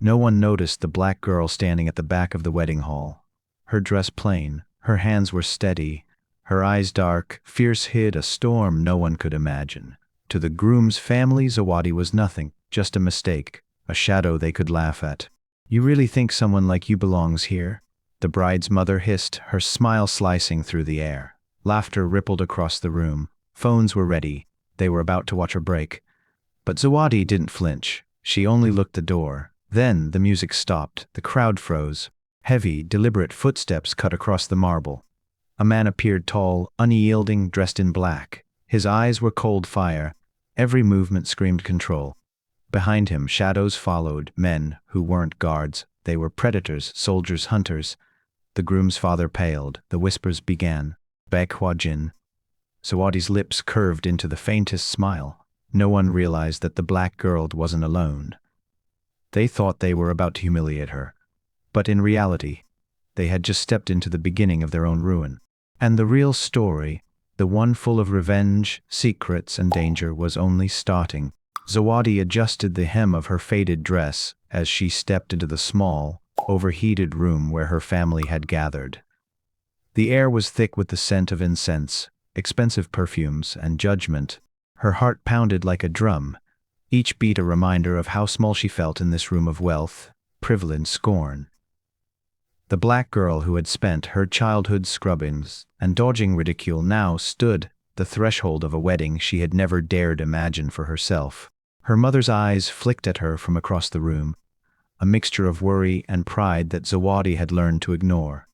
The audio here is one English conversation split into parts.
No one noticed the black girl standing at the back of the wedding hall. Her dress plain, her hands were steady, her eyes dark, fierce hid a storm no one could imagine. To the groom's family, Zawadi was nothing, just a mistake, a shadow they could laugh at. "You really think someone like you belongs here?" The bride's mother hissed, her smile slicing through the air. Laughter rippled across the room. Phones were ready. They were about to watch her break. But Zawadi didn't flinch. She only looked the door. Then the music stopped. The crowd froze. Heavy, deliberate footsteps cut across the marble. A man appeared, tall, unyielding, dressed in black. His eyes were cold fire. Every movement screamed control. Behind him, shadows followed, men who weren't guards. They were predators, soldiers, hunters. The groom's father paled. The whispers began. "Baekwa Jin." Zawadi's lips curved into the faintest smile. No one realized that the black girl wasn't alone. They thought they were about to humiliate her. But in reality, they had just stepped into the beginning of their own ruin. And the real story, the one full of revenge, secrets, and danger, was only starting. Zawadi adjusted the hem of her faded dress as she stepped into the small, overheated room where her family had gathered. The air was thick with the scent of incense, expensive perfumes, and judgment. Her heart pounded like a drum, each beat a reminder of how small she felt in this room of wealth, privilege, scorn. The black girl who had spent her childhood scrubbings and dodging ridicule now stood the threshold of a wedding she had never dared imagine for herself. Her mother's eyes flicked at her from across the room, a mixture of worry and pride that Zawadi had learned to ignore.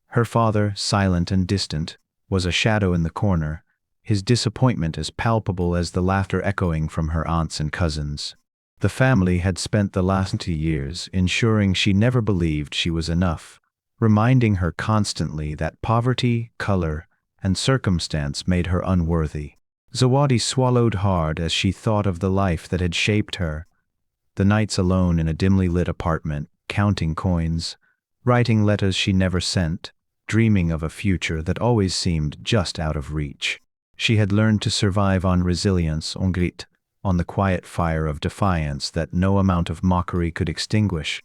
Her father, silent and distant, was a shadow in the corner, his disappointment as palpable as the laughter echoing from her aunts and cousins. The family had spent the last 2 years ensuring she never believed she was enough, reminding her constantly that poverty, color, and circumstance made her unworthy. Zawadi swallowed hard as she thought of the life that had shaped her. The nights alone in a dimly lit apartment, counting coins, writing letters she never sent, dreaming of a future that always seemed just out of reach. She had learned to survive on resilience, on grit, on the quiet fire of defiance that no amount of mockery could extinguish.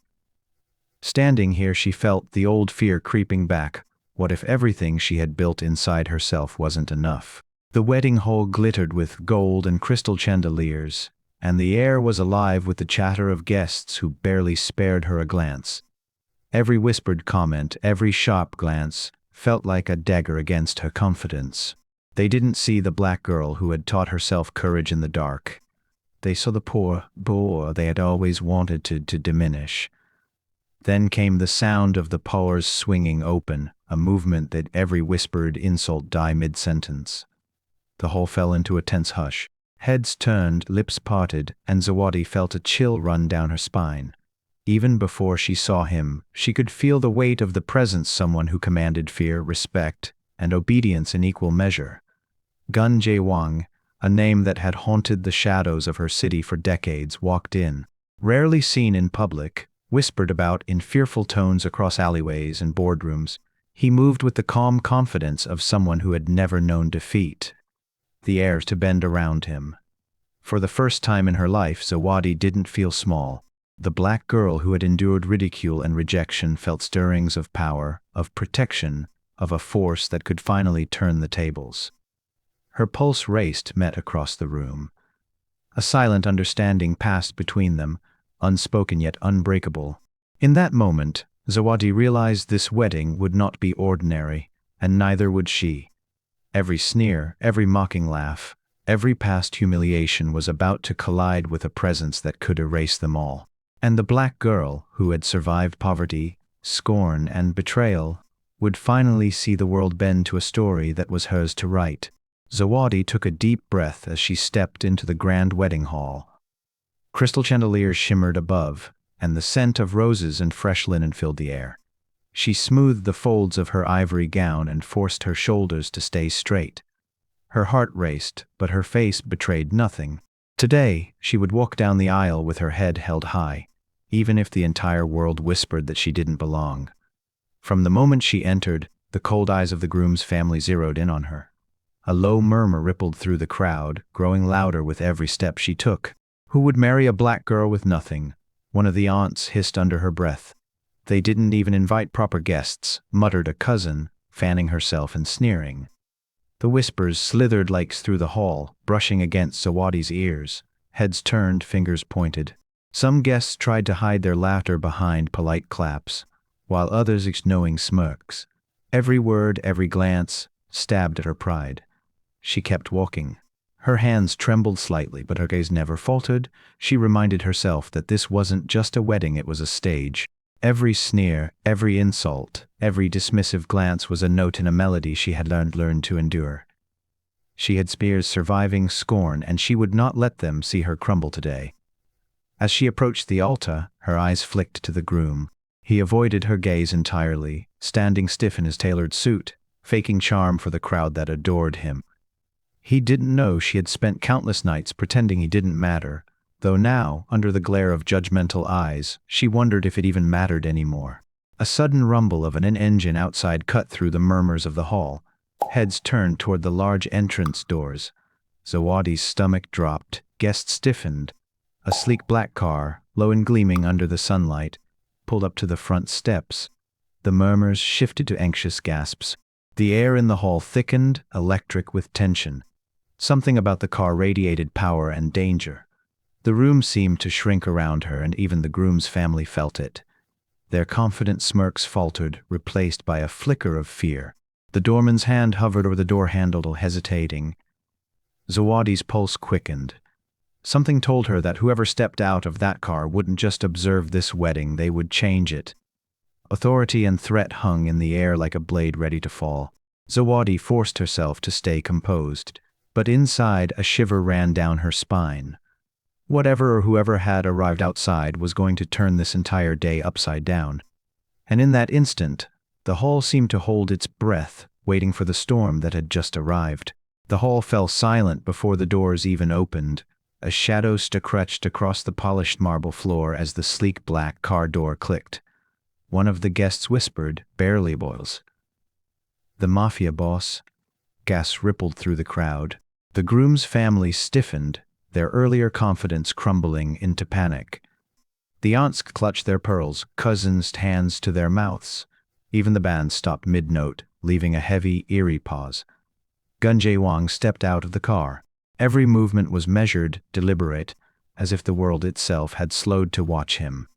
Standing here, she felt the old fear creeping back. What if everything she had built inside herself wasn't enough? The wedding hall glittered with gold and crystal chandeliers, and the air was alive with the chatter of guests who barely spared her a glance. Every whispered comment, every sharp glance, felt like a dagger against her confidence. They didn't see the black girl who had taught herself courage in the dark. They saw the poor boor they had always wanted to diminish. Then came the sound of the powers swinging open, a movement that every whispered insult died mid-sentence. The hall fell into a tense hush. Heads turned, lips parted, and Zawadi felt a chill run down her spine. Even before she saw him, she could feel the weight of the presence, someone who commanded fear, respect, and obedience in equal measure. Gun Jae-wang, a name that had haunted the shadows of her city for decades, walked in. Rarely seen in public, whispered about in fearful tones across alleyways and boardrooms, he moved with the calm confidence of someone who had never known defeat. The air to bend around him. For the first time in her life, Zawadi didn't feel small. The black girl who had endured ridicule and rejection felt stirrings of power, of protection, of a force that could finally turn the tables. Her pulse raced, met across the room. A silent understanding passed between them, unspoken yet unbreakable. In that moment, Zawadi realized this wedding would not be ordinary, and neither would she. Every sneer, every mocking laugh, every past humiliation was about to collide with a presence that could erase them all. And the black girl, who had survived poverty, scorn, and betrayal, would finally see the world bend to a story that was hers to write. Zawadi took a deep breath as she stepped into the grand wedding hall. Crystal chandeliers shimmered above, and the scent of roses and fresh linen filled the air. She smoothed the folds of her ivory gown and forced her shoulders to stay straight. Her heart raced, but her face betrayed nothing. Today, she would walk down the aisle with her head held high, even if the entire world whispered that she didn't belong. From the moment she entered, the cold eyes of the groom's family zeroed in on her. A low murmur rippled through the crowd, growing louder with every step she took. Who would marry a black girl with nothing? One of the aunts hissed under her breath. They didn't even invite proper guests, muttered a cousin, fanning herself and sneering. The whispers slithered like through the hall, brushing against Zawadi's ears. Heads turned, fingers pointed. Some guests tried to hide their laughter behind polite claps, while others exchanged knowing smirks. Every word, every glance, stabbed at her pride. She kept walking. Her hands trembled slightly, but her gaze never faltered. She reminded herself that this wasn't just a wedding, it was a stage. Every sneer, every insult, every dismissive glance was a note in a melody she had learned to endure. She had Spear's surviving scorn, and she would not let them see her crumble today. As she approached the altar, her eyes flicked to the groom. He avoided her gaze entirely, standing stiff in his tailored suit, faking charm for the crowd that adored him. He didn't know she had spent countless nights pretending he didn't matter, though now, under the glare of judgmental eyes, she wondered if it even mattered anymore. A sudden rumble of an engine outside cut through the murmurs of the hall. Heads turned toward the large entrance doors. Zawadi's stomach dropped, guests stiffened. A sleek black car, low and gleaming under the sunlight, pulled up to the front steps. The murmurs shifted to anxious gasps. The air in the hall thickened, electric with tension. Something about the car radiated power and danger. The room seemed to shrink around her, and even the groom's family felt it. Their confident smirks faltered, replaced by a flicker of fear. The doorman's hand hovered over the door handle, hesitating. Zawadi's pulse quickened. Something told her that whoever stepped out of that car wouldn't just observe this wedding, they would change it. Authority and threat hung in the air like a blade ready to fall. Zawadi forced herself to stay composed, but inside a shiver ran down her spine. Whatever or whoever had arrived outside was going to turn this entire day upside down. And in that instant, the hall seemed to hold its breath, waiting for the storm that had just arrived. The hall fell silent before the doors even opened. A shadow stretched across the polished marble floor as the sleek black car door clicked. One of the guests whispered, barely boils. "The Mafia boss." Gasps rippled through the crowd. The groom's family stiffened, their earlier confidence crumbling into panic. The aunts clutched their pearls, cousins hands to their mouths. Even the band stopped mid-note, leaving a heavy, eerie pause. Gunjae Wang stepped out of the car. Every movement was measured, deliberate, as if the world itself had slowed to watch him.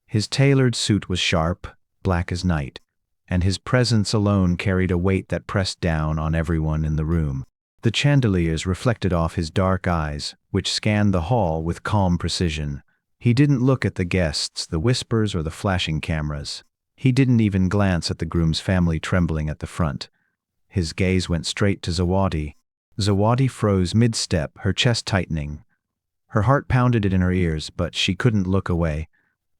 His tailored suit was sharp, black as night, and his presence alone carried a weight that pressed down on everyone in the room. The chandeliers reflected off his dark eyes, which scanned the hall with calm precision. He didn't look at the guests, the whispers, or the flashing cameras. He didn't even glance at the groom's family trembling at the front. His gaze went straight to Zawadi. Zawadi froze mid-step, her chest tightening. Her heart pounded in her ears, but she couldn't look away.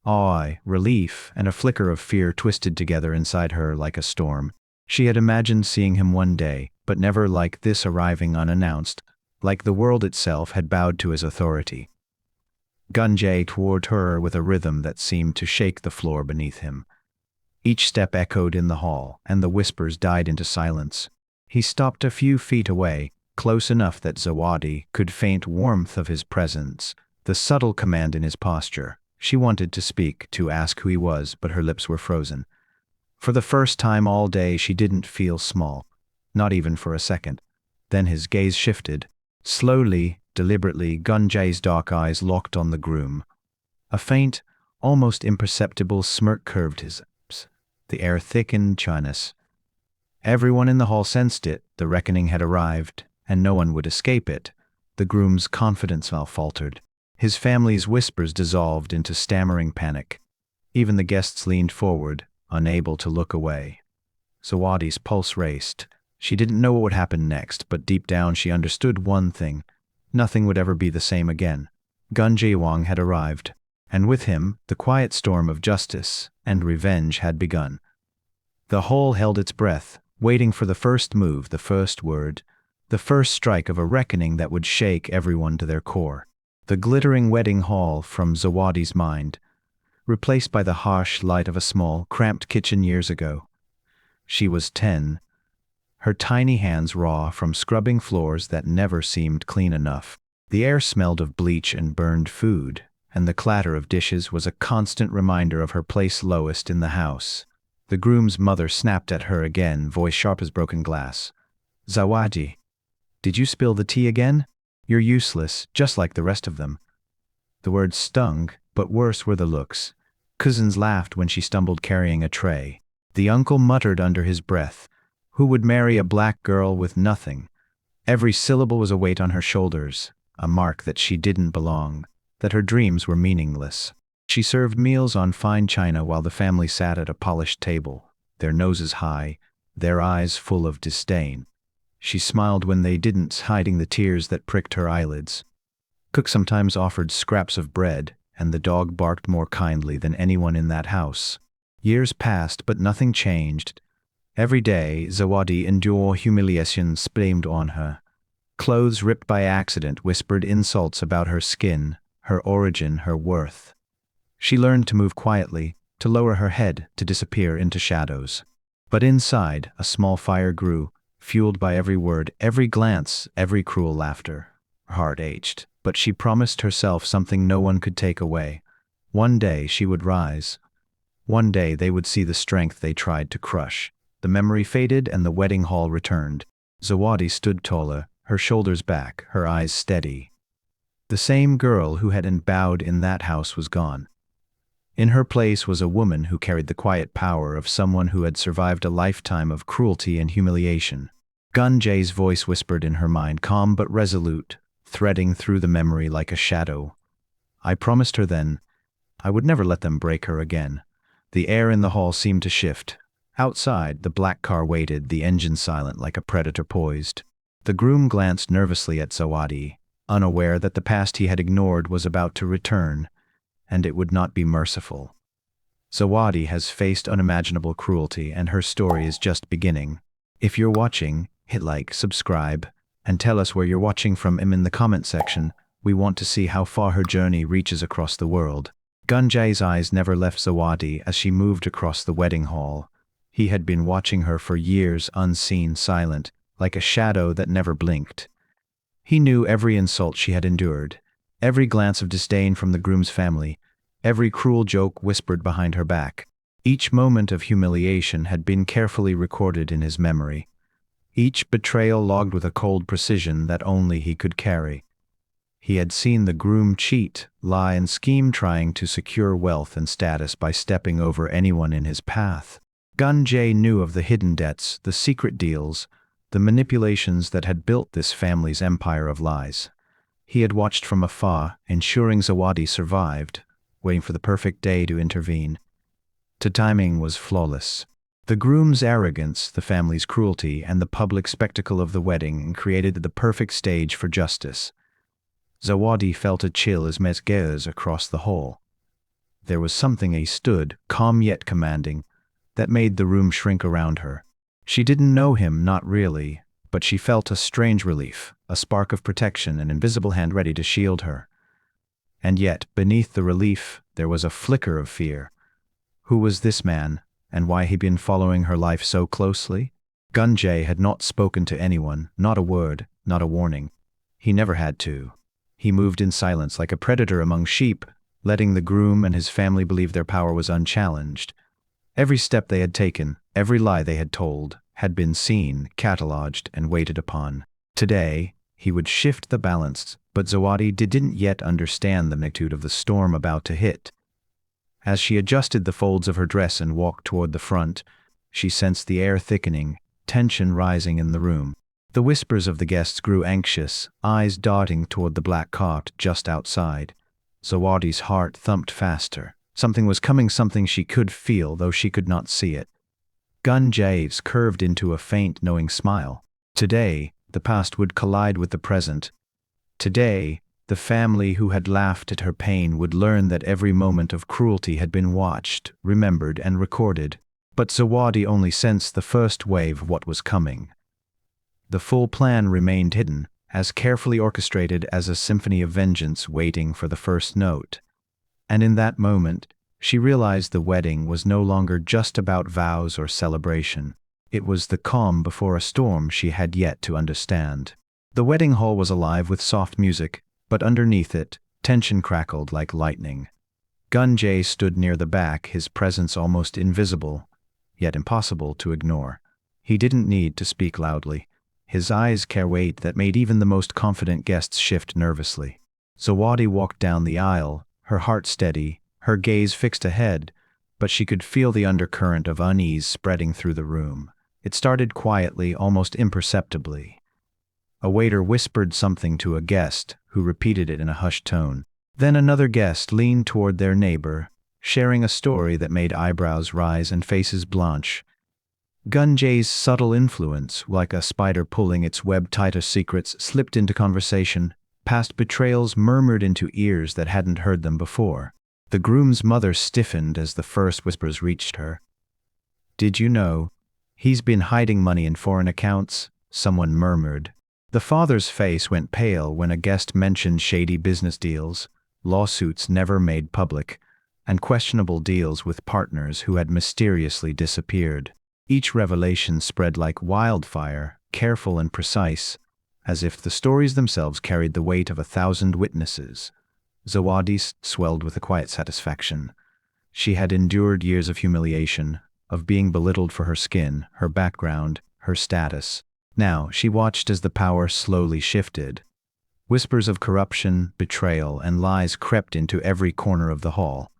Awe, relief, and a flicker of fear twisted together inside her like a storm. She had imagined seeing him one day, but never like this, arriving unannounced, like the world itself had bowed to his authority. Gunjae toward her with a rhythm that seemed to shake the floor beneath him. Each step echoed in the hall, and the whispers died into silence. He stopped a few feet away, close enough that Zawadi could faint warmth of his presence, the subtle command in his posture. She wanted to speak, to ask who he was, but her lips were frozen. For the first time all day she didn't feel small, not even for a second. Then his gaze shifted. Slowly, deliberately, Gunjae's dark eyes locked on the groom. A faint, almost imperceptible smirk curved his lips. The air thickened, chinous. Everyone in the hall sensed it. The reckoning had arrived, and no one would escape it. The groom's confidence faltered. His family's whispers dissolved into stammering panic. Even the guests leaned forward, unable to look away. Zawadi's pulse raced. She didn't know what would happen next, but deep down she understood one thing. Nothing would ever be the same again. Gunjae Wang had arrived, and with him, the quiet storm of justice and revenge had begun. The hall held its breath, waiting for the first move, the first word, the first strike of a reckoning that would shake everyone to their core. The glittering wedding hall from Zawadi's mind, replaced by the harsh light of a small, cramped kitchen years ago. She was 10, her tiny hands raw from scrubbing floors that never seemed clean enough. The air smelled of bleach and burned food, and the clatter of dishes was a constant reminder of her place lowest in the house. The groom's mother snapped at her again, voice sharp as broken glass. "Zawadi, did you spill the tea again? You're useless, just like the rest of them." The words stung, but worse were the looks. Cousins laughed when she stumbled carrying a tray. The uncle muttered under his breath, "Who would marry a black girl with nothing?" Every syllable was a weight on her shoulders, a mark that she didn't belong, that her dreams were meaningless. She served meals on fine china while the family sat at a polished table, their noses high, their eyes full of disdain. She smiled when they didn't, hiding the tears that pricked her eyelids. Cook sometimes offered scraps of bread, and the dog barked more kindly than anyone in that house. Years passed, but nothing changed. Every day, Zawadi endured humiliation blamed on her. Clothes ripped by accident whispered insults about her skin, her origin, her worth. She learned to move quietly, to lower her head, to disappear into shadows. But inside, a small fire grew, fueled by every word, every glance, every cruel laughter. Her heart ached, but she promised herself something no one could take away. One day she would rise. One day they would see the strength they tried to crush. The memory faded and the wedding hall returned. Zawadi stood taller, her shoulders back, her eyes steady. The same girl who had bowed in that house was gone. In her place was a woman who carried the quiet power of someone who had survived a lifetime of cruelty and humiliation. Gunjay's voice whispered in her mind, calm but resolute, threading through the memory like a shadow. I promised her then I would never let them break her again. The air in the hall seemed to shift. Outside, the black car waited, the engine silent like a predator poised. The groom glanced nervously at Zawadi, unaware that the past he had ignored was about to return, and it would not be merciful. Zawadi has faced unimaginable cruelty, and her story is just beginning. If you're watching, hit like, subscribe, and tell us where you're watching from in the comment section. We want to see how far her journey reaches across the world. Gunjay's eyes never left Zawadi as she moved across the wedding hall. He had been watching her for years, unseen, silent, like a shadow that never blinked. He knew every insult she had endured, every glance of disdain from the groom's family, every cruel joke whispered behind her back. Each moment of humiliation had been carefully recorded in his memory. Each betrayal logged with a cold precision that only he could carry. He had seen the groom cheat, lie, and scheme, trying to secure wealth and status by stepping over anyone in his path. Gunjay knew of the hidden debts, the secret deals, the manipulations that had built this family's empire of lies. He had watched from afar, ensuring Zawadi survived, waiting for the perfect day to intervene. The timing was flawless. The groom's arrogance, the family's cruelty, and the public spectacle of the wedding created the perfect stage for justice. Zawadi felt a chill as met gaze across the hall. There was something he stood, calm yet commanding, that made the room shrink around her. She didn't know him, not really, but she felt a strange relief, a spark of protection, an invisible hand ready to shield her. And yet, beneath the relief, there was a flicker of fear. Who was this man, and why he'd been following her life so closely? Gunjay had not spoken to anyone, not a word, not a warning. He never had to. He moved in silence like a predator among sheep, letting the groom and his family believe their power was unchallenged. Every step they had taken, every lie they had told, had been seen, catalogued, and waited upon. Today, he would shift the balance, but Zawadi didn't yet understand the magnitude of the storm about to hit. As she adjusted the folds of her dress and walked toward the front, she sensed the air thickening, tension rising in the room. The whispers of the guests grew anxious, eyes darting toward the black cart just outside. Zawadi's heart thumped faster. Something was coming, something she could feel, though she could not see it. Gunjay's curved into a faint, knowing smile. Today, the past would collide with the present. Today, the family who had laughed at her pain would learn that every moment of cruelty had been watched, remembered, and recorded. But Zawadi only sensed the first wave of what was coming. The full plan remained hidden, as carefully orchestrated as a symphony of vengeance waiting for the first note. And in that moment, she realized the wedding was no longer just about vows or celebration. It was the calm before a storm she had yet to understand. The wedding hall was alive with soft music, but underneath it, Tension crackled like lightning. Gunjay stood near the back, his presence almost invisible, yet impossible to ignore. He didn't need to speak loudly. His eyes carried weight that made even the most confident guests shift nervously. Zawadi walked down the aisle, her heart steady, her gaze fixed ahead, but she could feel the undercurrent of unease spreading through the room. It started quietly, almost imperceptibly. A waiter whispered something to a guest, who repeated it in a hushed tone. Then another guest leaned toward their neighbor, sharing a story that made eyebrows rise and faces blanch. Gunjay's subtle influence, like a spider pulling its web tighter secrets, slipped into conversation. Past betrayals murmured into ears that hadn't heard them before. The groom's mother stiffened as the first whispers reached her. "Did you know? He's been hiding money in foreign accounts," someone murmured. The father's face went pale when a guest mentioned shady business deals, lawsuits never made public, and questionable deals with partners who had mysteriously disappeared. Each revelation spread like wildfire, careful and precise, as if the stories themselves carried the weight of 1,000 witnesses. Zawadi swelled with a quiet satisfaction. She had endured years of humiliation, of being belittled for her skin, her background, her status. Now she watched as the power slowly shifted. Whispers of corruption, betrayal, and lies crept into every corner of the hall.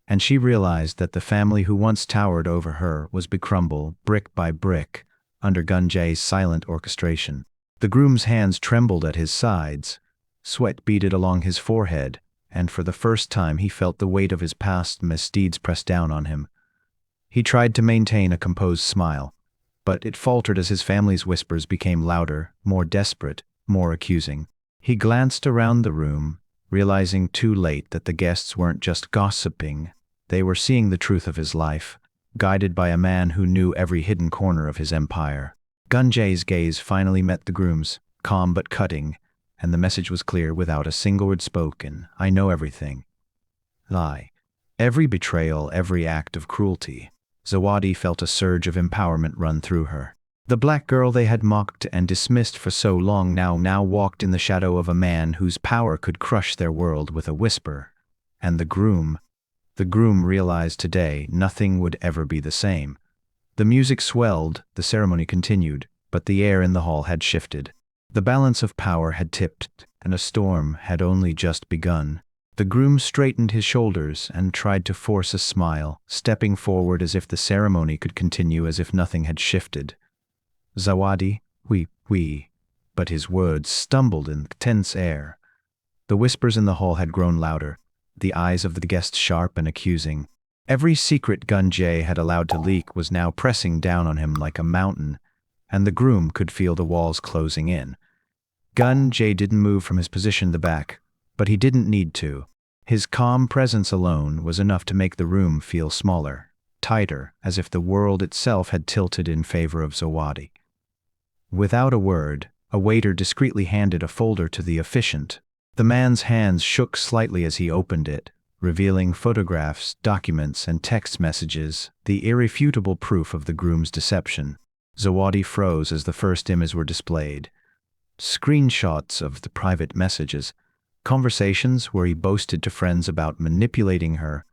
And she realized that the family who once towered over her was becrumble, brick by brick, under Gunjay's silent orchestration. The groom's hands trembled at his sides, sweat beaded along his forehead, and for the first time he felt the weight of his past misdeeds press down on him. He tried to maintain a composed smile, but it faltered as his family's whispers became louder, more desperate, more accusing. He glanced around the room, realizing too late that the guests weren't just gossiping, they were seeing the truth of his life, guided by a man who knew every hidden corner of his empire. Gunjay's gaze finally met the groom's, calm but cutting, and the message was clear without a single word spoken. "I know everything. Lie. Every betrayal, every act of cruelty." Zawadi felt a surge of empowerment run through her. The black girl they had mocked and dismissed for so long now walked in the shadow of a man whose power could crush their world with a whisper. And the groom realized today nothing would ever be the same. The music swelled, the ceremony continued, but the air in the hall had shifted. The balance of power had tipped, and a storm had only just begun. The groom straightened his shoulders and tried to force a smile, stepping forward as if the ceremony could continue as if nothing had shifted. "Zawadi, we," but his words stumbled in tense air. The whispers in the hall had grown louder, the eyes of the guests sharp and accusing. Every secret Gunjay had allowed to leak was now pressing down on him like a mountain, and the groom could feel the walls closing in. Gunjay didn't move from his position in the back, but he didn't need to. His calm presence alone was enough to make the room feel smaller, tighter, as if the world itself had tilted in favor of Zawadi. Without a word, a waiter discreetly handed a folder to the officiant. The man's hands shook slightly as he opened it, revealing photographs, documents, and text messages, the irrefutable proof of the groom's deception. Zawadi froze as the first images were displayed. Screenshots of the private messages, conversations where he boasted to friends about manipulating her,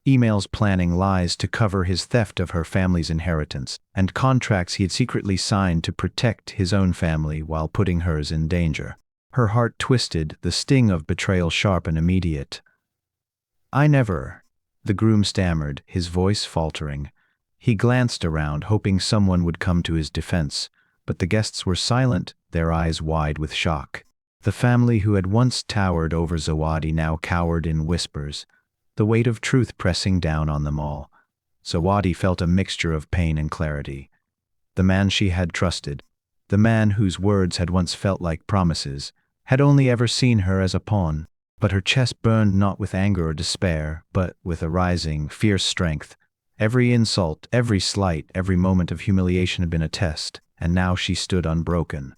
emails planning lies to cover his theft of her family's inheritance, and contracts he had secretly signed to protect his own family while putting hers in danger. Her heart twisted, the sting of betrayal sharp and immediate. "I never," the groom stammered, his voice faltering. He glanced around, hoping someone would come to his defense, but the guests were silent, their eyes wide with shock. The family who had once towered over Zawadi now cowered in whispers, the weight of truth pressing down on them all. Zawadi felt a mixture of pain and clarity. The man she had trusted, the man whose words had once felt like promises, had only ever seen her as a pawn. But her chest burned not with anger or despair, but with a rising, fierce strength. Every insult, every slight, every moment of humiliation had been a test, and now she stood unbroken.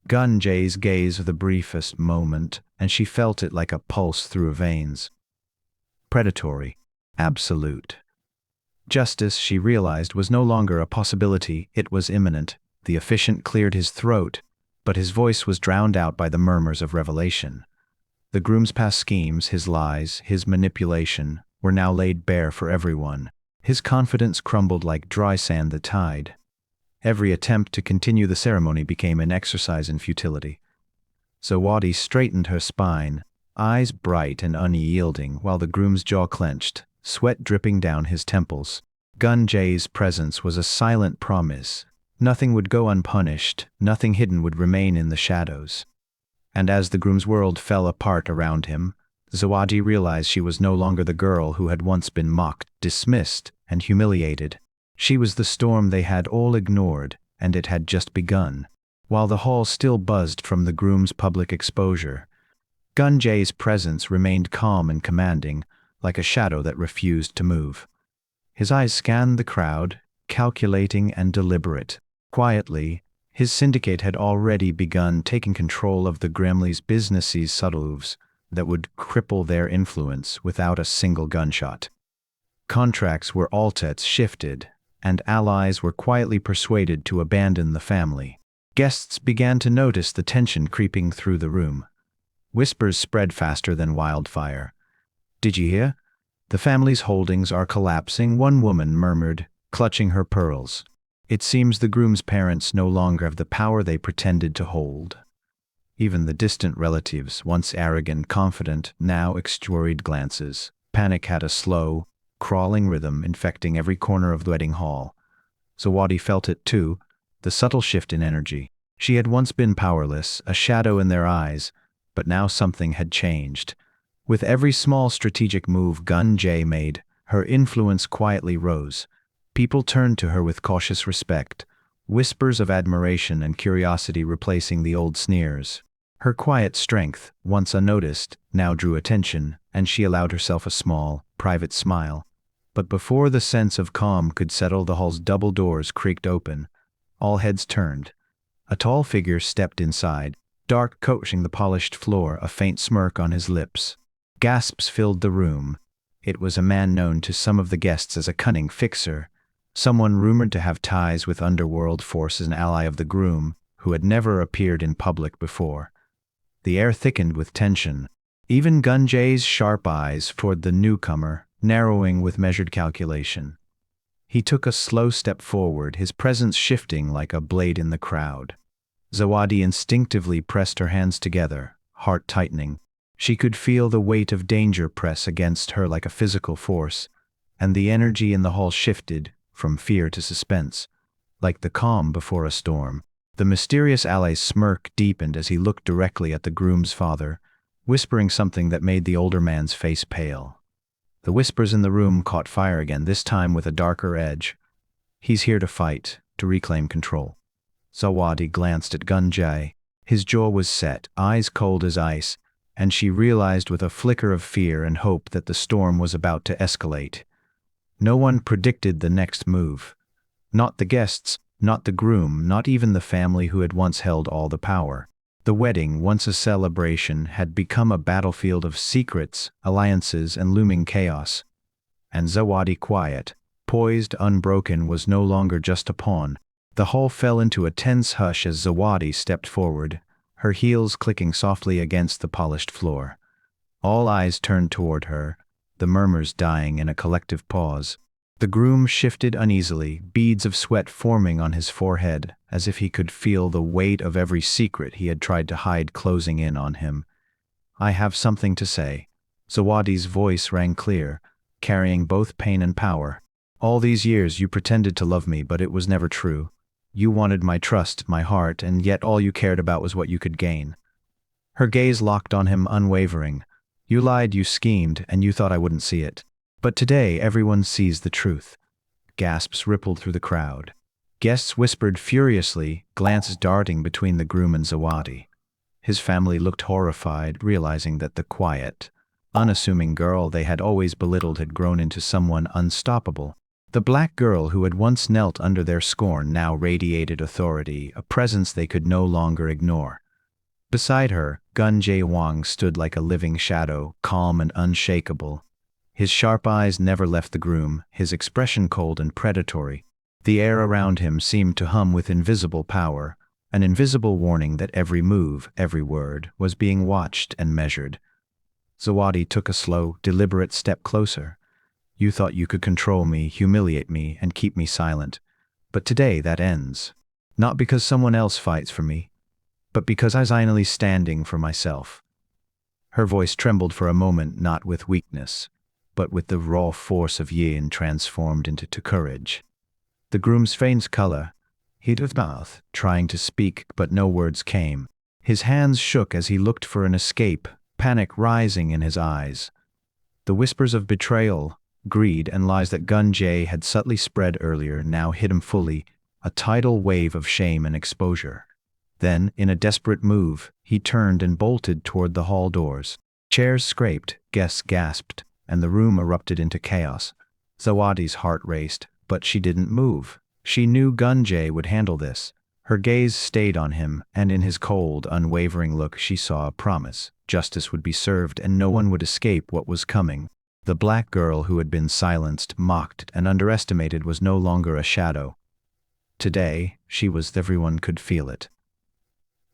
Gunjay's gaze of the briefest moment, and she felt it like a pulse through her veins. Predatory. Absolute. Justice, she realized, was no longer a possibility, it was imminent. The officiant cleared his throat, but his voice was drowned out by the murmurs of revelation. The groom's past schemes, his lies, his manipulation, were now laid bare for everyone. His confidence crumbled like dry sand that tide. Every attempt to continue the ceremony became an exercise in futility. Zawadi straightened her spine, eyes bright and unyielding, while the groom's jaw clenched, sweat dripping down his temples. Gunjay's presence was a silent promise. Nothing would go unpunished, nothing hidden would remain in the shadows. And as the groom's world fell apart around him, Zawadi realized she was no longer the girl who had once been mocked, dismissed, and humiliated. She was the storm they had all ignored, and it had just begun. While the hall still buzzed from the groom's public exposure, Gunjay's presence remained calm and commanding, like a shadow that refused to move. His eyes scanned the crowd, calculating and deliberate. Quietly, his syndicate had already begun taking control of the Gremlins' business's subtle moves that would cripple their influence without a single gunshot. Contracts were altets shifted, and allies were quietly persuaded to abandon the family. Guests began to notice the tension creeping through the room. Whispers spread faster than wildfire. "Did you hear? The family's holdings are collapsing," one woman murmured, clutching her pearls. "It seems the groom's parents no longer have the power they pretended to hold." Even the distant relatives, once arrogant, confident, now exchanged worried glances. Panic had a slow, crawling rhythm infecting every corner of the wedding hall. Zawadi felt it too, the subtle shift in energy. She had once been powerless, a shadow in their eyes, but now something had changed. With every small strategic move Gunjay made, her influence quietly rose. People turned to her with cautious respect, whispers of admiration and curiosity replacing the old sneers. Her quiet strength, once unnoticed, now drew attention, and she allowed herself a small, private smile. But before the sense of calm could settle, the hall's double doors creaked open. All heads turned. A tall figure stepped inside, dark coating the polished floor, a faint smirk on his lips. Gasps filled the room. It was a man known to some of the guests as a cunning fixer, someone rumored to have ties with underworld forces, an ally of the groom, who had never appeared in public before. The air thickened with tension. Even Gunjay's sharp eyes followed the newcomer, narrowing with measured calculation. He took a slow step forward, his presence shifting like a blade in the crowd. Zawadi instinctively pressed her hands together, heart tightening. She could feel the weight of danger press against her like a physical force, and the energy in the hall shifted from fear to suspense, like the calm before a storm. The mysterious ally's smirk deepened as he looked directly at the groom's father, whispering something that made the older man's face pale. The whispers in the room caught fire again, this time with a darker edge. "He's here to fight, to reclaim control." Zawadi glanced at Gunjay. His jaw was set, eyes cold as ice, and she realized with a flicker of fear and hope that the storm was about to escalate. No one predicted the next move. Not the guests, not the groom, not even the family who had once held all the power. The wedding, once a celebration, had become a battlefield of secrets, alliances, and looming chaos. And Zawadi, quiet, poised, unbroken, was no longer just a pawn. The hall fell into a tense hush as Zawadi stepped forward, her heels clicking softly against the polished floor. All eyes turned toward her, the murmurs dying in a collective pause. The groom shifted uneasily, beads of sweat forming on his forehead, as if he could feel the weight of every secret he had tried to hide closing in on him. "I have something to say." Zawadi's voice rang clear, carrying both pain and power. "All these years you pretended to love me, but it was never true. You wanted my trust, my heart, and yet all you cared about was what you could gain." Her gaze locked on him, unwavering. "You lied, you schemed, and you thought I wouldn't see it. But today everyone sees the truth." Gasps rippled through the crowd. Guests whispered furiously, glances darting between the groom and Zawadi. His family looked horrified, realizing that the quiet, unassuming girl they had always belittled had grown into someone unstoppable. The black girl who had once knelt under their scorn now radiated authority, a presence they could no longer ignore. Beside her, Gunjay Wang stood like a living shadow, calm and unshakable. His sharp eyes never left the groom, his expression cold and predatory. The air around him seemed to hum with invisible power, an invisible warning that every move, every word, was being watched and measured. Zawadi took a slow, deliberate step closer. You thought you could control me, humiliate me, and keep me silent. But today that ends. Not because someone else fights for me, but because I'm finally standing for myself. Her voice trembled for a moment, not with weakness, but with the raw force of yin transformed into courage. The groom's faint color, heat of mouth, trying to speak, but no words came. His hands shook as he looked for an escape, panic rising in his eyes. The whispers of betrayal, greed, and lies that Gun Jae had subtly spread earlier now hit him fully, a tidal wave of shame and exposure. Then, in a desperate move, he turned and bolted toward the hall doors. Chairs scraped, guests gasped, and the room erupted into chaos. Zawadi's heart raced, but she didn't move. She knew Gun Jae would handle this. Her gaze stayed on him, and in his cold, unwavering look she saw a promise. Justice would be served and no one would escape what was coming. The black girl who had been silenced, mocked, and underestimated was no longer a shadow. Today, she was everyone could feel it.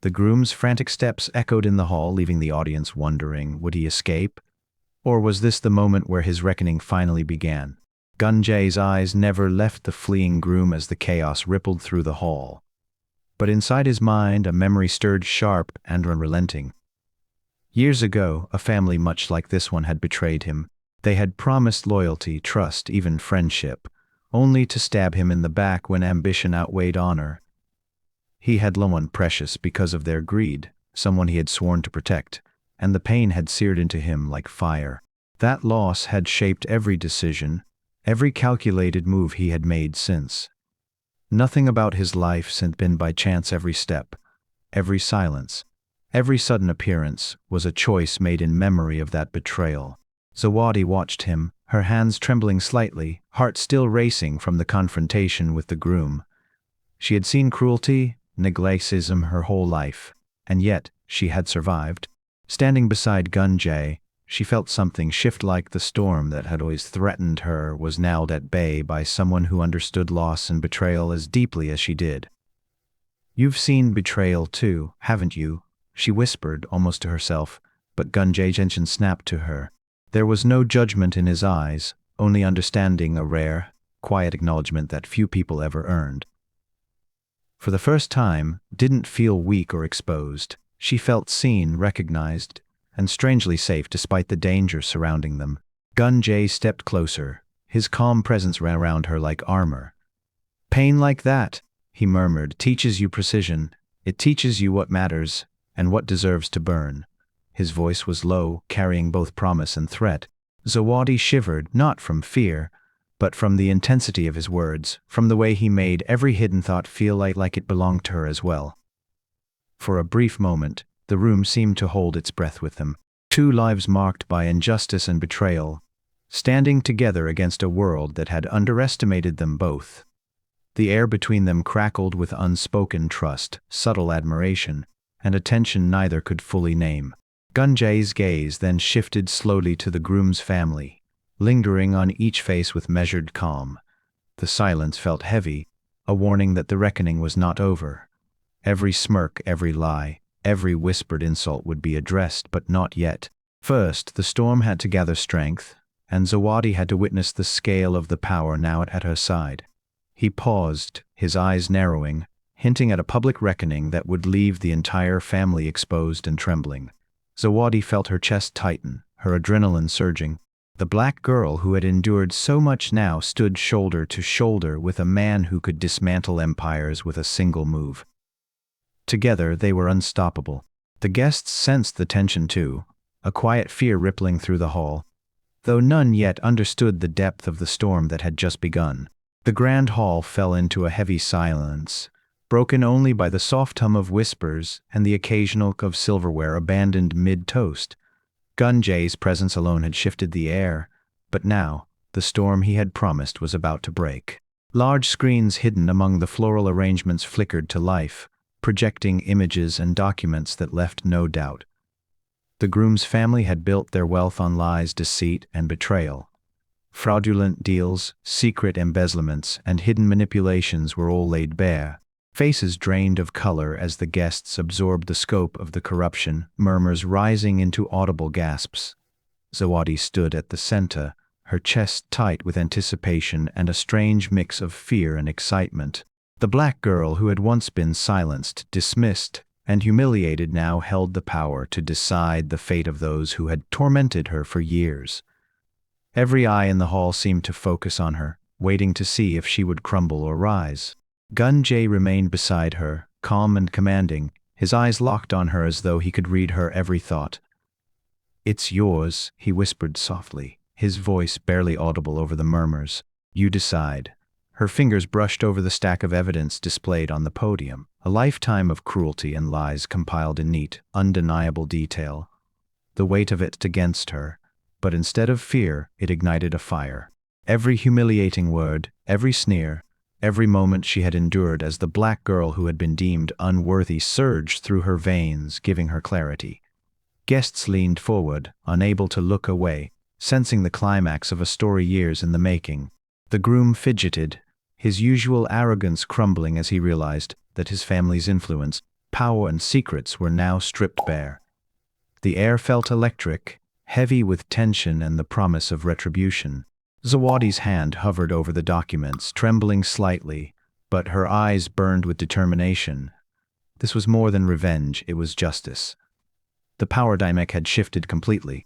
The groom's frantic steps echoed in the hall, leaving the audience wondering, would he escape? Or was this the moment where his reckoning finally began? Gun Jae's eyes never left the fleeing groom as the chaos rippled through the hall. But inside his mind, a memory stirred sharp and unrelenting. Years ago, a family much like this one had betrayed him. They had promised loyalty, trust, even friendship, only to stab him in the back when ambition outweighed honor. He had lost someone precious because of their greed, someone he had sworn to protect, and the pain had seared into him like fire. That loss had shaped every decision, every calculated move he had made since. Nothing about his life had been by chance. Every step, every silence, every sudden appearance was a choice made in memory of that betrayal. Zawadi watched him, her hands trembling slightly, heart still racing from the confrontation with the groom. She had seen cruelty, neglectism her whole life, and yet she had survived. Standing beside Gun Jae, she felt something shift, like the storm that had always threatened her was now at bay by someone who understood loss and betrayal as deeply as she did. You've seen betrayal too, haven't you? She whispered, almost to herself, but Gun Jae's attention snapped to her. There was no judgment in his eyes, only understanding, a rare, quiet acknowledgement that few people ever earned. For the first time, didn't feel weak or exposed. She felt seen, recognized, and strangely safe despite the danger surrounding them. Gun Jae stepped closer, his calm presence ran around her like armor. Pain like that, he murmured, teaches you precision. It teaches you what matters, and what deserves to burn. His voice was low, carrying both promise and threat. Zawadi shivered, not from fear, but from the intensity of his words, from the way he made every hidden thought feel like it belonged to her as well. For a brief moment, the room seemed to hold its breath with them. Two lives marked by injustice and betrayal, standing together against a world that had underestimated them both. The air between them crackled with unspoken trust, subtle admiration, and a tension neither could fully name. Gun Jae's gaze then shifted slowly to the groom's family, lingering on each face with measured calm. The silence felt heavy, a warning that the reckoning was not over. Every smirk, every lie, every whispered insult would be addressed, but not yet. First, the storm had to gather strength, and Zawadi had to witness the scale of the power now at her side. He paused, his eyes narrowing, hinting at a public reckoning that would leave the entire family exposed and trembling. Zawadi felt her chest tighten, her adrenaline surging. The black girl who had endured so much now stood shoulder to shoulder with a man who could dismantle empires with a single move. Together they were unstoppable. The guests sensed the tension too, a quiet fear rippling through the hall, though none yet understood the depth of the storm that had just begun. The grand hall fell into a heavy silence, broken only by the soft hum of whispers and the occasional of silverware abandoned mid-toast. Gun Jae's presence alone had shifted the air, but now, the storm he had promised was about to break. Large screens hidden among the floral arrangements flickered to life, projecting images and documents that left no doubt. The groom's family had built their wealth on lies, deceit, and betrayal. Fraudulent deals, secret embezzlements, and hidden manipulations were all laid bare. Faces drained of color as the guests absorbed the scope of the corruption, murmurs rising into audible gasps. Zawadi stood at the center, her chest tight with anticipation and a strange mix of fear and excitement. The black girl who had once been silenced, dismissed, and humiliated now held the power to decide the fate of those who had tormented her for years. Every eye in the hall seemed to focus on her, waiting to see if she would crumble or rise. Gun Jay remained beside her, calm and commanding, his eyes locked on her as though he could read her every thought. "It's yours," he whispered softly, his voice barely audible over the murmurs. "You decide." Her fingers brushed over the stack of evidence displayed on the podium, a lifetime of cruelty and lies compiled in neat, undeniable detail. The weight of it against her, but instead of fear, it ignited a fire. Every humiliating word, every sneer, every moment she had endured as the black girl who had been deemed unworthy surged through her veins, giving her clarity. Guests leaned forward, unable to look away, sensing the climax of a story years in the making. The groom fidgeted, his usual arrogance crumbling as he realized that his family's influence, power, and secrets were now stripped bare. The air felt electric, heavy with tension and the promise of retribution. Zawadi's hand hovered over the documents, trembling slightly, but her eyes burned with determination. This was more than revenge, it was justice. The power dynamic had shifted completely.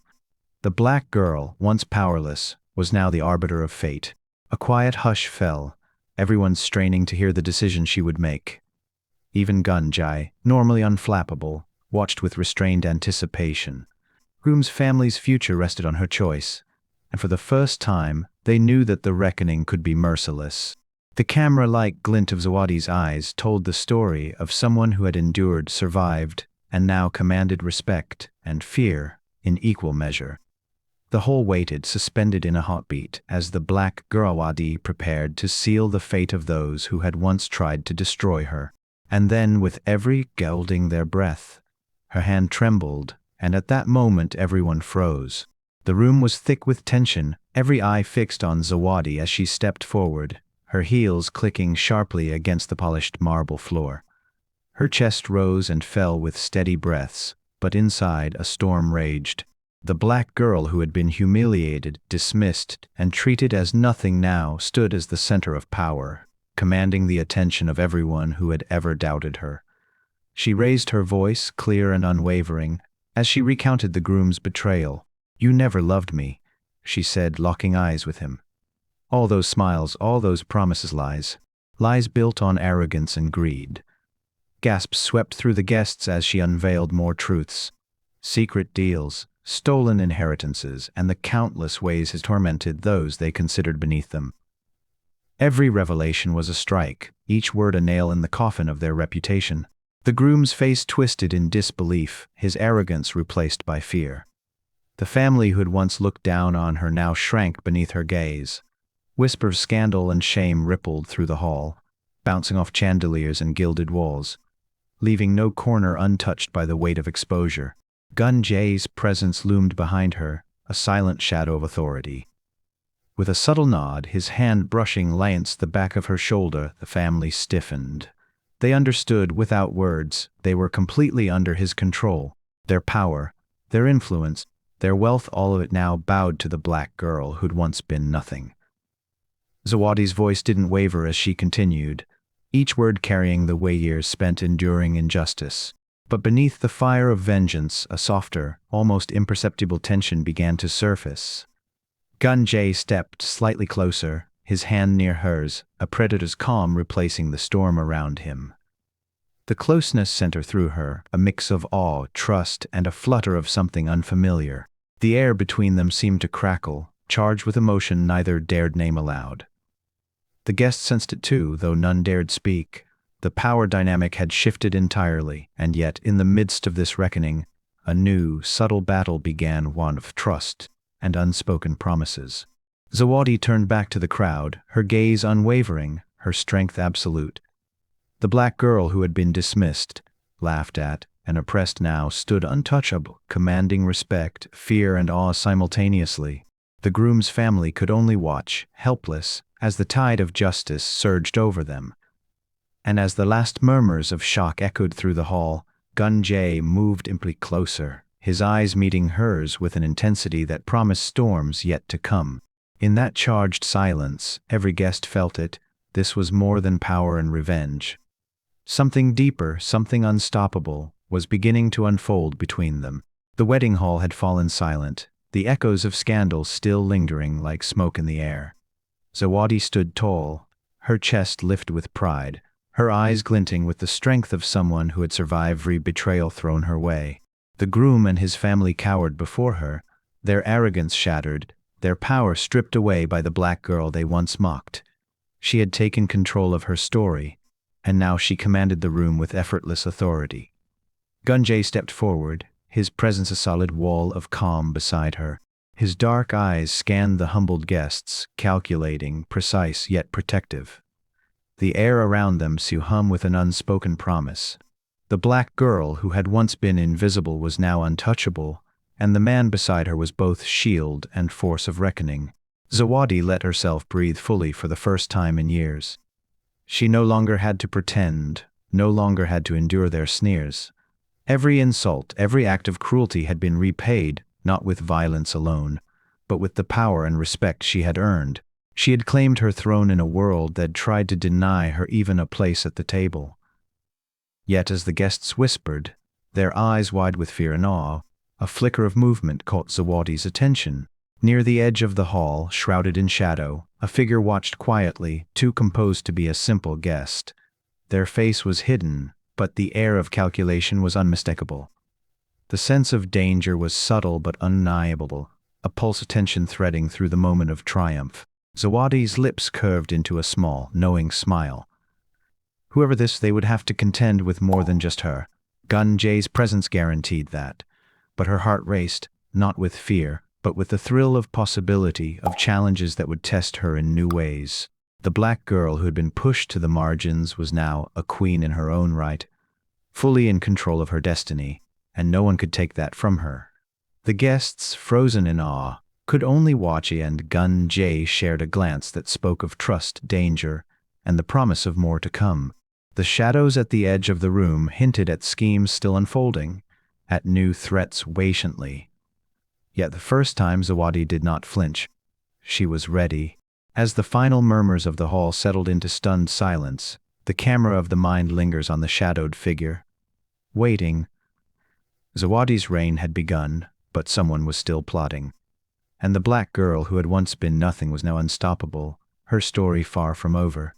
The black girl, once powerless, was now the arbiter of fate. A quiet hush fell, everyone straining to hear the decision she would make. Even Gun Jai, normally unflappable, watched with restrained anticipation. Groom's family's future rested on her choice, and for the first time, they knew that the reckoning could be merciless. The camera-like glint of Zawadi's eyes told the story of someone who had endured, survived, and now commanded respect and fear in equal measure. The whole waited, suspended in a heartbeat, as the black girl Zawadi prepared to seal the fate of those who had once tried to destroy her. And then, with every holding their breath, her hand trembled, and at that moment everyone froze. The room was thick with tension, every eye fixed on Zawadi as she stepped forward, her heels clicking sharply against the polished marble floor. Her chest rose and fell with steady breaths, but inside a storm raged. The black girl who had been humiliated, dismissed, and treated as nothing now stood as the center of power, commanding the attention of everyone who had ever doubted her. She raised her voice, clear and unwavering, as she recounted the groom's betrayal. "You never loved me," she said, locking eyes with him. "All those smiles, all those promises, lies. Lies built on arrogance and greed." Gasps swept through the guests as she unveiled more truths. Secret deals, stolen inheritances, and the countless ways he tormented those they considered beneath them. Every revelation was a strike, each word a nail in the coffin of their reputation. The groom's face twisted in disbelief, his arrogance replaced by fear. The family who had once looked down on her now shrank beneath her gaze. Whispers of scandal and shame rippled through the hall, bouncing off chandeliers and gilded walls, leaving no corner untouched by the weight of exposure. Gun Jay's presence loomed behind her, a silent shadow of authority. With a subtle nod, his hand brushing against the back of her shoulder, the family stiffened. They understood without words, they were completely under his control. Their power, their influence, their wealth, all of it now bowed to the black girl who'd once been nothing. Zawadi's voice didn't waver as she continued, each word carrying the weight years spent enduring injustice. But beneath the fire of vengeance, a softer, almost imperceptible tension began to surface. Gun Jay stepped slightly closer, his hand near hers, a predator's calm replacing the storm around him. The closeness sent her through her, a mix of awe, trust, and a flutter of something unfamiliar. The air between them seemed to crackle, charged with emotion neither dared name aloud. The guests sensed it too, though none dared speak. The power dynamic had shifted entirely, and yet, in the midst of this reckoning, a new, subtle battle began, one of trust and unspoken promises. Zawadi turned back to the crowd, her gaze unwavering, her strength absolute. The black girl who had been dismissed, laughed at, and oppressed now stood untouchable, commanding respect, fear, and awe simultaneously. The groom's family could only watch, helpless, as the tide of justice surged over them. And as the last murmurs of shock echoed through the hall, Gun Jay moved imply closer, his eyes meeting hers with an intensity that promised storms yet to come. In that charged silence, every guest felt it. This was more than power and revenge. Something deeper, something unstoppable, was beginning to unfold between them. The wedding hall had fallen silent, the echoes of scandal still lingering like smoke in the air. Zawadi stood tall, her chest lifted with pride, her eyes glinting with the strength of someone who had survived every betrayal thrown her way. The groom and his family cowered before her, their arrogance shattered, their power stripped away by the black girl they once mocked. She had taken control of her story, and now she commanded the room with effortless authority. Gunjay stepped forward, his presence a solid wall of calm beside her. His dark eyes scanned the humbled guests, calculating, precise yet protective. The air around them hum with an unspoken promise. The black girl who had once been invisible was now untouchable, and the man beside her was both shield and force of reckoning. Zawadi let herself breathe fully for the first time in years. She no longer had to pretend, no longer had to endure their sneers. Every insult, every act of cruelty had been repaid, not with violence alone, but with the power and respect she had earned. She had claimed her throne in a world that tried to deny her even a place at the table. Yet as the guests whispered, their eyes wide with fear and awe, a flicker of movement caught Zawadi's attention. Near the edge of the hall, shrouded in shadow, a figure watched quietly, too composed to be a simple guest. Their face was hidden, but the air of calculation was unmistakable. The sense of danger was subtle but undeniable, a pulse of tension threading through the moment of triumph. Zawadi's lips curved into a small, knowing smile. Whoever this, they would have to contend with more than just her. Gunjay's presence guaranteed that. But her heart raced, not with fear, but with the thrill of possibility, of challenges that would test her in new ways. The black girl who had been pushed to the margins was now a queen in her own right, fully in control of her destiny, and no one could take that from her. The guests, frozen in awe, could only watch, and Gunjay shared a glance that spoke of trust, danger, and the promise of more to come. The shadows at the edge of the room hinted at schemes still unfolding, at new threats patiently. Yet the first time Zawadi did not flinch. She was ready. As the final murmurs of the hall settled into stunned silence, the camera of the mind lingers on the shadowed figure. Waiting. Zawadi's reign had begun, but someone was still plotting. And the black girl who had once been nothing was now unstoppable, her story far from over.